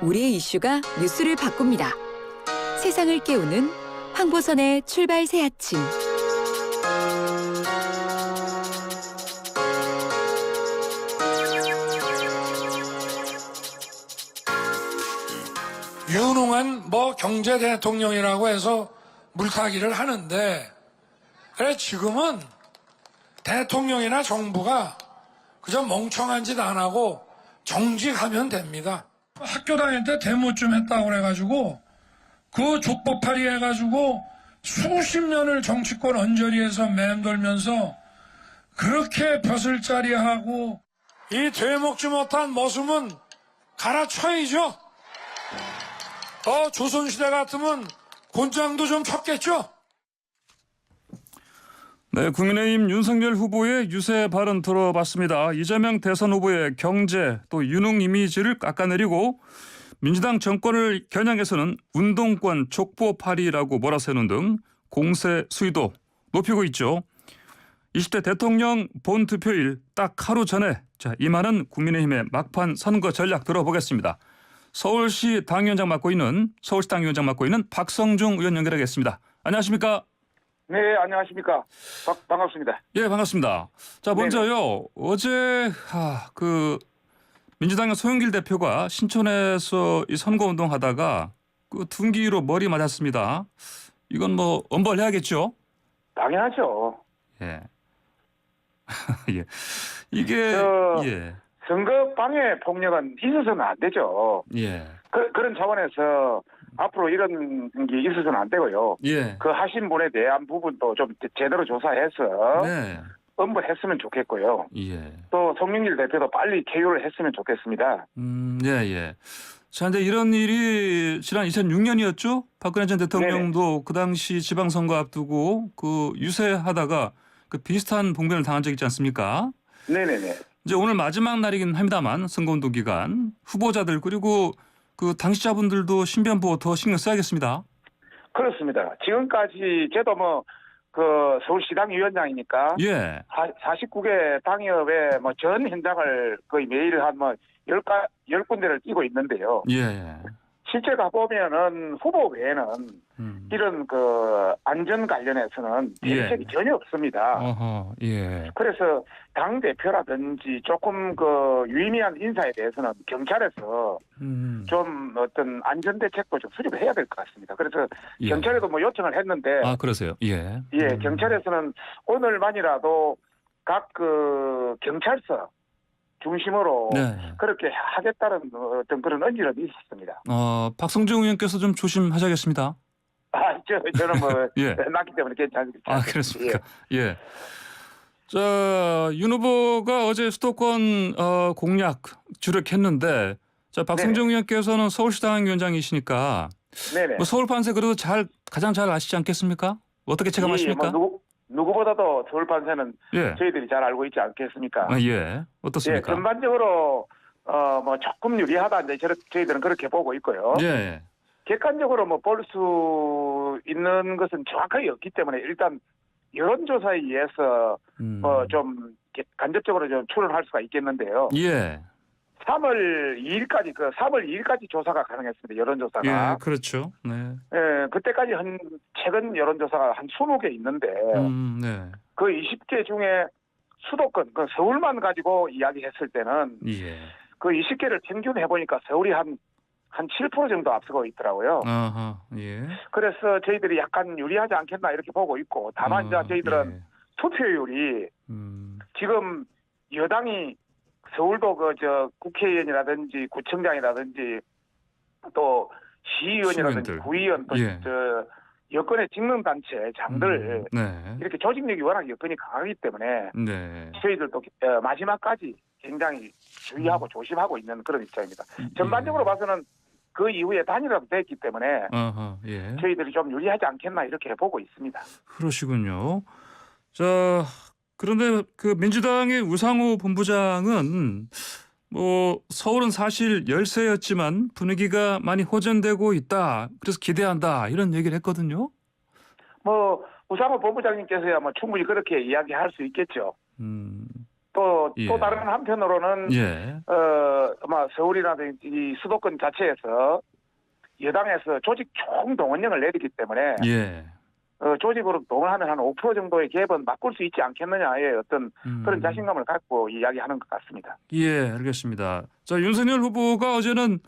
우리의 이슈가 뉴스를 바꿉니다. 세상을 깨우는 황보선의 출발 새 아침. 유능한 경제 대통령이라고 해서 물타기를 하는데, 그래 지금은 대통령이나 정부가 그저 멍청한 짓 안 하고 정직하면 됩니다. 학교 다닐 때 데모 좀 했다고 그래가지고 그 족보팔이 해가지고 수십 년을 정치권 언저리에서 맴돌면서 그렇게 벼슬자리하고 이 되먹지 못한 머슴은 갈아쳐야죠. 조선시대 같으면 곤장도 좀 쳤겠죠. 네, 국민의힘 윤석열 후보의 유세 발언 들어봤습니다. 이재명 대선 후보의 경제 또 유능 이미지를 깎아내리고 민주당 정권을 겨냥해서는 운동권 족보팔이라고 몰아세우는 등 공세 수위도 높이고 있죠. 20대 대통령 본투표일 딱 하루 전에 임하는 국민의힘의 막판 선거 전략 들어보겠습니다. 서울시 당위원장 맡고 있는 박성중 의원 연결하겠습니다. 안녕하십니까? 네, 안녕하십니까. 반갑습니다. 예, 반갑습니다. 자, 먼저요. 네네. 어제 민주당의 소영길 대표가 신촌에서 이 선거운동 하다가 그 둔기로 머리 맞았습니다. 이건 엄벌해야겠죠? 당연하죠. 예. 예. 이게 예. 선거 방해 폭력은 있어서는 안 되죠. 예. 그런 차원에서 앞으로 이런 게 있어서는 안 되고요. 예. 그 하신 분에 대한 부분도 좀 제대로 조사해서 네. 엄벌했으면 좋겠고요. 예. 또 송영길 대표도 빨리 개유를 했으면 좋겠습니다. 예, 예. 자, 근데 이런 일이 지난 2006년이었죠? 박근혜 전 대통령도 네네. 그 당시 지방선거 앞두고 그 유세하다가 그 비슷한 봉변을 당한 적 있지 않습니까? 네네네. 이제 오늘 마지막 날이긴 합니다만 선거운동 기간 후보자들 그리고 그 당시자분들도 신변 보호 더 신경 써야겠습니다. 그렇습니다. 지금까지 저도 서울시당 위원장이니까 예. 49개 당협의 전 현장을 거의 매일 한 10군데를 뛰고 있는데요. 예. 실제 가보면은 후보 외에는 이런 안전 관련해서는 대책이 전혀 없습니다. 어허, 예. 그래서 당 대표라든지 조금 유의미한 인사에 대해서는 경찰에서 좀 어떤 안전 대책도 좀 수립을 해야 될 것 같습니다. 그래서 예. 경찰에도 요청을 했는데. 아, 그러세요? 예. 예, 경찰에서는 오늘만이라도 각 경찰서 중심으로 네. 그렇게 하겠다는 어떤 그런 의지는 있었습니다. 박성중 의원께서 좀 조심하셔야겠습니다. 저는 예. 났기 때문에 괜찮습니다. 아, 그렇습니까? 예. 자, 윤 후보가 어제 수도권 공약 주력했는데, 자, 박성중 의원께서는 서울시당 위원장이시니까, 네네. 서울 판세 그래도 가장 잘 아시지 않겠습니까? 어떻게 체감하십니까? 누구보다도 서울 판세는 저희들이 잘 알고 있지 않겠습니까? 예. 어떻습니까? 예, 전반적으로 조금 유리하다 이제 저희들은 그렇게 보고 있고요. 예. 객관적으로 볼 수 있는 것은 정확하게 없기 때문에 일단 여론조사에 의해서 좀 간접적으로 좀 추론할 수가 있겠는데요. 예. 3월 2일까지 조사가 가능했습니다. 여론조사가. 예, 그렇죠. 네. 예, 그때까지 최근 여론조사가 한 20개 있는데 네. 그 20개 중에 수도권, 서울만 가지고 이야기했을 때는 그 20개를 평균해 보니까 서울이 한 7% 정도 앞서고 있더라고요. 아하, 예. 그래서 저희들이 약간 유리하지 않겠나 이렇게 보고 있고, 다만 이제 저희들은 투표율이 지금 여당이 서울도 국회의원이라든지 구청장이라든지 또 시의원이라든지 구의원 또 여권의 직능단체 장들 이렇게 조직력이 워낙 여건이 강하기 때문에 저희들도 마지막까지 굉장히 주의하고 조심하고 있는 그런 입장입니다. 전반적으로 봐서는 그 이후에 단일화도 됐기 때문에 저희들이 좀 유리하지 않겠나 이렇게 보고 있습니다. 그러시군요. 자, 그런데 그 민주당의 우상호 본부장은 서울은 사실 열세였지만 분위기가 많이 호전되고 있다. 그래서 기대한다. 이런 얘기를 했거든요. 우상호 본부장님께서야 충분히 그렇게 이야기할 수 있겠죠. 또 다른 한편으로는 아마 서울이라든지 이 수도권 자체에서 여당에서 조직 총동원령을 내리기 때문에 예. 조직으로 동원하면 한 5% 정도의 갭은 바꿀 수 있지 않겠느냐의 어떤 그런 자신감을 갖고 이야기하는 것 같습니다. 예, 알겠습니다. 자, 윤석열 후보가 어제는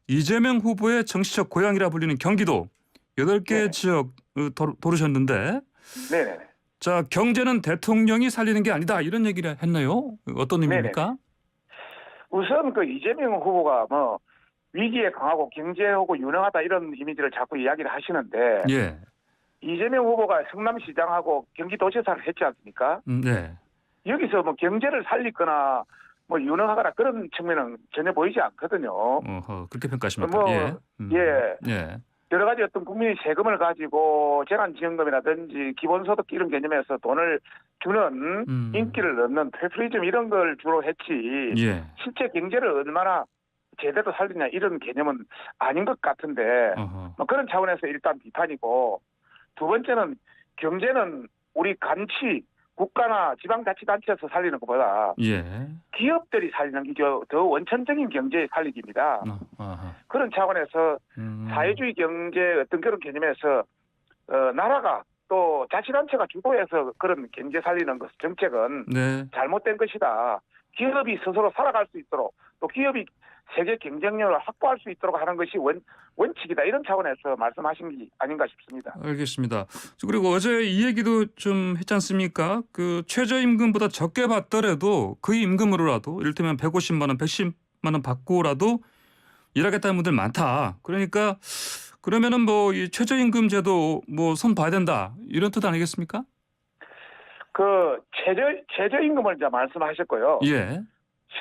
이재명 후보의 정치적 고향이라 불리는 경기도 8개 네. 지역 도르셨는데 네네. 자, 경제는 대통령이 살리는 게 아니다 이런 얘기를 했나요? 어떤 의미입니까? 우선 그 이재명 후보가 뭐 위기에 강하고 경제하고 유능하다 이런 이미지를 자꾸 이야기를 하시는데 예. 이재명 후보가 성남시장하고 경기도지사를 했지 않습니까? 네. 여기서 뭐 경제를 살리거나 뭐 유능하거나 그런 측면은 전혀 보이지 않거든요. 어허, 그렇게 평가하십니까? 뭐, 예. 예. 예. 여러 가지 어떤 국민의 세금을 가지고 재난지원금이라든지 기본소득 이런 개념에서 돈을 주는 인기를 얻는 페프리즘 이런 걸 주로 했지 예. 실제 경제를 얼마나 제대로 살리냐 이런 개념은 아닌 것 같은데 어허. 뭐 그런 차원에서 일단 비판이고 두 번째는 경제는 우리 간치 국가나 지방자치단체에서 살리는 것보다 예. 기업들이 살리는 게 더 원천적인 경제 살리기입니다. 아하. 그런 차원에서 사회주의 경제 어떤 그런 개념에서 나라가 또 자치단체가 주도해서 그런 경제 살리는 것 정책은 네. 잘못된 것이다. 기업이 스스로 살아갈 수 있도록 또 기업이 세계 경쟁력을 확보할 수 있도록 하는 것이 원칙이다. 이런 차원에서 말씀하신 게 아닌가 싶습니다. 알겠습니다. 그리고 어제 이 얘기도 좀 했지 않습니까? 그 최저임금보다 적게 받더라도 그 임금으로라도 이를테면 150만 원, 110만 원 받고라도 일하겠다는 분들 많다. 그러니까 그러면은 뭐 이 최저임금 제도 뭐 손 봐야 된다. 이런 뜻 아니겠습니까? 그 최저임금을 이제 말씀하셨고요. 예.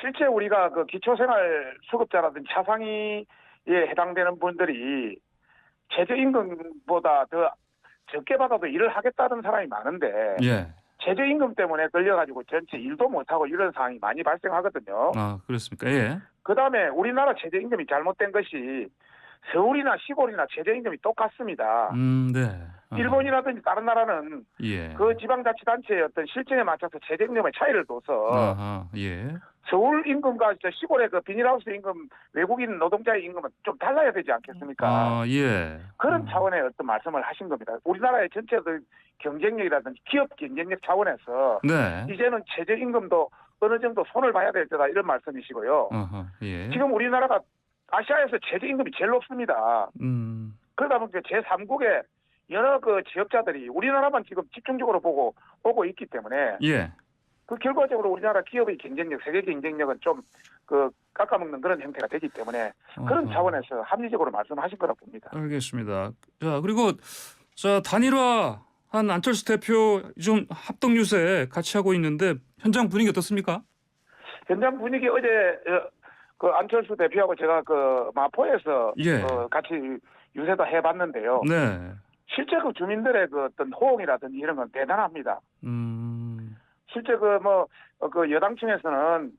실제 우리가 그 기초생활수급자라든지 차상위에 해당되는 분들이 최저임금보다 더 적게 받아도 일을 하겠다는 사람이 많은데 예. 최저임금 때문에 걸려가지고 전체 일도 못하고 이런 상황이 많이 발생하거든요. 아, 그렇습니까? 예. 그다음에 우리나라 최저임금이 잘못된 것이 서울이나 시골이나 최저임금이 똑같습니다. 네. 일본이라든지 다른 나라는 예. 그 지방자치단체의 어떤 실정에 맞춰서 최저임금의 차이를 둬서 아하. 예. 서울 임금과 저 시골의 그 비닐하우스 임금, 외국인 노동자의 임금은 좀 달라야 되지 않겠습니까? 아, 예. 그런 차원의 어떤 말씀을 하신 겁니다. 우리나라의 전체의 경쟁력이라든지 기업 경쟁력 차원에서 네. 이제는 최저임금도 어느 정도 손을 봐야 될 때다 이런 말씀이시고요. 아하. 예. 지금 우리나라가 아시아에서 최저임금이 제일 높습니다. 그러다 보니까 제3국의 여러 그 지역자들이 우리나라만 지금 집중적으로 보고 있기 때문에 예. 그 결과적으로 우리나라 기업의 경쟁력, 세계 경쟁력은 좀 그 깎아먹는 그런 형태가 되기 때문에 그런 차원에서 합리적으로 말씀하신 거라 봅니다. 알겠습니다. 자, 그리고 자, 단일화한 안철수 대표 좀 합동 유세 같이 하고 있는데 현장 분위기 어떻습니까? 현장 분위기 어제 그 안철수 대표하고 제가 그 마포에서 예. 같이 유세도 해봤는데요. 네. 실제 그 주민들의 그 어떤 호응이라든지 이런 건 대단합니다. 실제 그 여당층에서는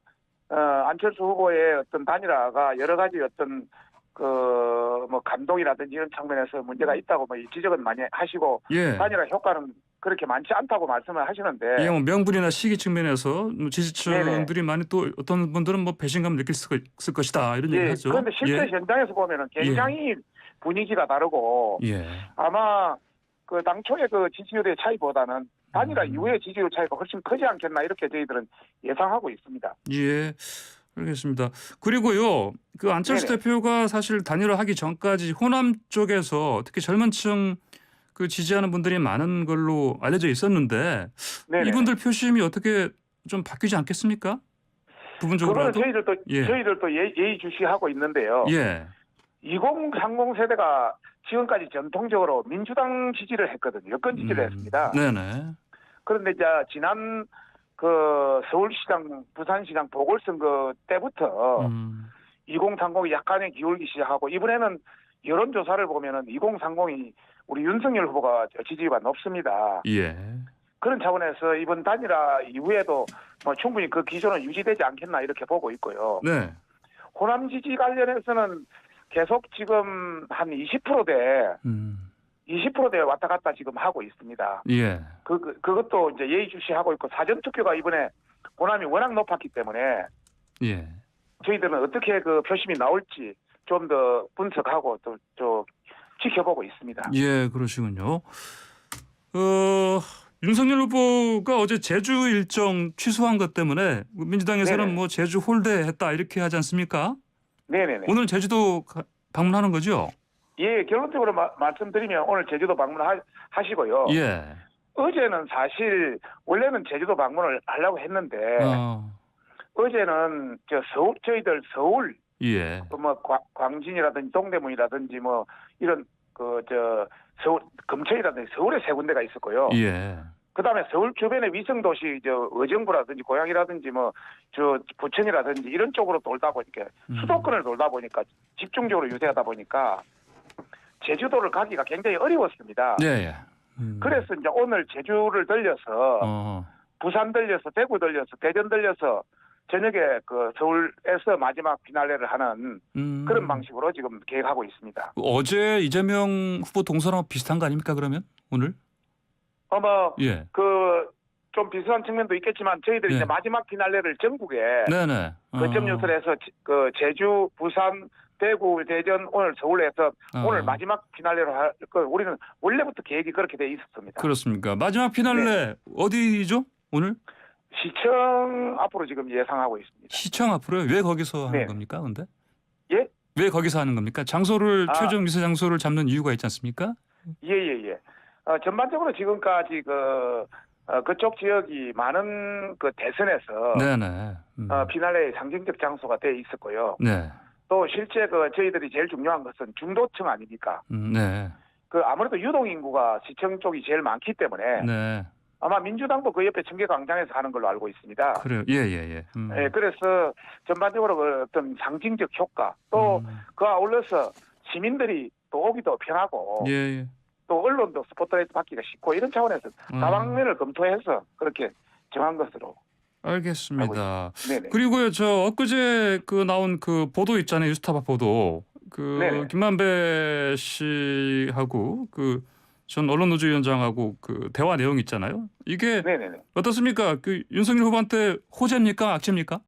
안철수 후보의 어떤 단일화가 여러 가지 어떤 뭐 감동이라든지 이런 측면에서 문제가 있다고 뭐 지적은 많이 하시고 예. 단일화 효과는 그렇게 많지 않다고 말씀을 하시는데 예, 뭐 명분이나 시기 측면에서 지지층들이 네네. 많이 또 어떤 분들은 뭐 배신감을 느낄 수 있을 것이다 이런 예, 얘기하죠. 그런데 실제 예. 현장에서 보면은 굉장히 분위기가 다르고 예. 아마 그 당초의 그 지지율의 차이보다는 단일화 이후의 지지율 차이가 훨씬 크지 않겠나 이렇게 저희들은 예상하고 있습니다. 예. 알겠습니다. 그리고요, 그 안철수 네네. 대표가 사실 단일화하기 전까지 호남 쪽에서 특히 젊은층 그 지지하는 분들이 많은 걸로 알려져 있었는데 네네. 이분들 표심이 어떻게 좀 바뀌지 않겠습니까? 그거는 부분적으로라도. 저희들도 예의주시하고 있는데요. 예. 2030 세대가 지금까지 전통적으로 민주당 지지를 했거든요. 여권 지지를 했습니다. 네네. 그런데 이제 지난 그 서울시장, 부산시장 보궐선거 때부터 2030이 약간의 기울기 시작하고 이번에는 여론조사를 보면은 2030이 우리 윤석열 후보가 지지가 높습니다. 예. 그런 차원에서 이번 단일화 이후에도 뭐 충분히 그 기조는 유지되지 않겠나 이렇게 보고 있고요. 네. 호남 지지 관련해서는 계속 지금 한 20%대 20%대 왔다 갔다 지금 하고 있습니다. 예. 그것도 이제 예의주시하고 있고 사전투표가 이번에 호남이 워낙 높았기 때문에 예. 저희들은 어떻게 그 표심이 나올지 좀 더 분석하고 또 지켜보고 있습니다. 예, 그러시군요. 윤석열 후보가 어제 제주 일정 취소한 것 때문에 민주당에서는 네네. 뭐 제주 홀대했다 이렇게 하지 않습니까? 네네네. 오늘 제주도 방문하는 거죠? 예, 결론적으로 말씀드리면 오늘 제주도 방문하시고요. 예. 어제는 사실 원래는 제주도 방문을 하려고 했는데 어제는 저희들 서울 예. 뭐 광진이라든지 동대문이라든지 뭐 이런 서울 금천이라든지 서울에 세 군데가 있었고요. 예. 그다음에 서울 주변의 위성 도시 의정부라든지 고양이라든지 뭐 부천이라든지 이런 쪽으로 돌다 보니까 수도권을 돌다 보니까 집중적으로 유세하다 보니까 제주도를 가기가 굉장히 어려웠습니다. 예. 그래서 이제 오늘 제주를 들려서 부산 들려서 대구 들려서 대전 들려서 저녁에 그 서울에서 마지막 피날레를 하는 그런 방식으로 지금 계획하고 있습니다. 어제 이재명 후보 동선하고 비슷한 거 아닙니까 그러면 오늘? 예. 좀 비슷한 측면도 있겠지만 저희들이 예. 이제 마지막 피날레를 전국에 네네. 거점 뉴스에서 그 제주, 부산, 대구, 대전, 오늘 서울에서 오늘 마지막 피날레로 우리는 원래부터 계획이 그렇게 돼 있었습니다. 그렇습니까? 마지막 피날레 네. 어디죠 오늘? 시청 앞으로 지금 예상하고 있습니다. 시청 앞으로요? 왜 거기서 하는 네. 겁니까? 근데? 예? 왜 거기서 하는 겁니까? 장소를 최종 유세 장소를 잡는 이유가 있지 않습니까? 예. 전반적으로 지금까지 그쪽 지역이 많은 그 대선에서 네네. 피날레의 상징적 장소가 돼 있었고요. 네. 또 실제 저희들이 제일 중요한 것은 중도층 아닙니까? 네. 아무래도 유동 인구가 시청 쪽이 제일 많기 때문에 네. 아마 민주당도 그 옆에 청계광장에서 하는 걸로 알고 있습니다. 그래요. 예. 예, 그래서 전반적으로 어떤 상징적 효과 또 그 아울러서 시민들이 또 오기도 편하고 예. 또 언론도 스포트라이트 받기가 쉽고 이런 차원에서 다방면을 검토해서 그렇게 정한 것으로. 알겠습니다. 네네. 그리고요, 엊그제 나온 그 보도 있잖아요, 뉴스타파 보도. 네네. 김만배 씨하고 전 언론노조위원장하고 대화 내용 있잖아요. 이게 네네네. 어떻습니까? 윤석열 후보한테 호재입니까, 악재입니까?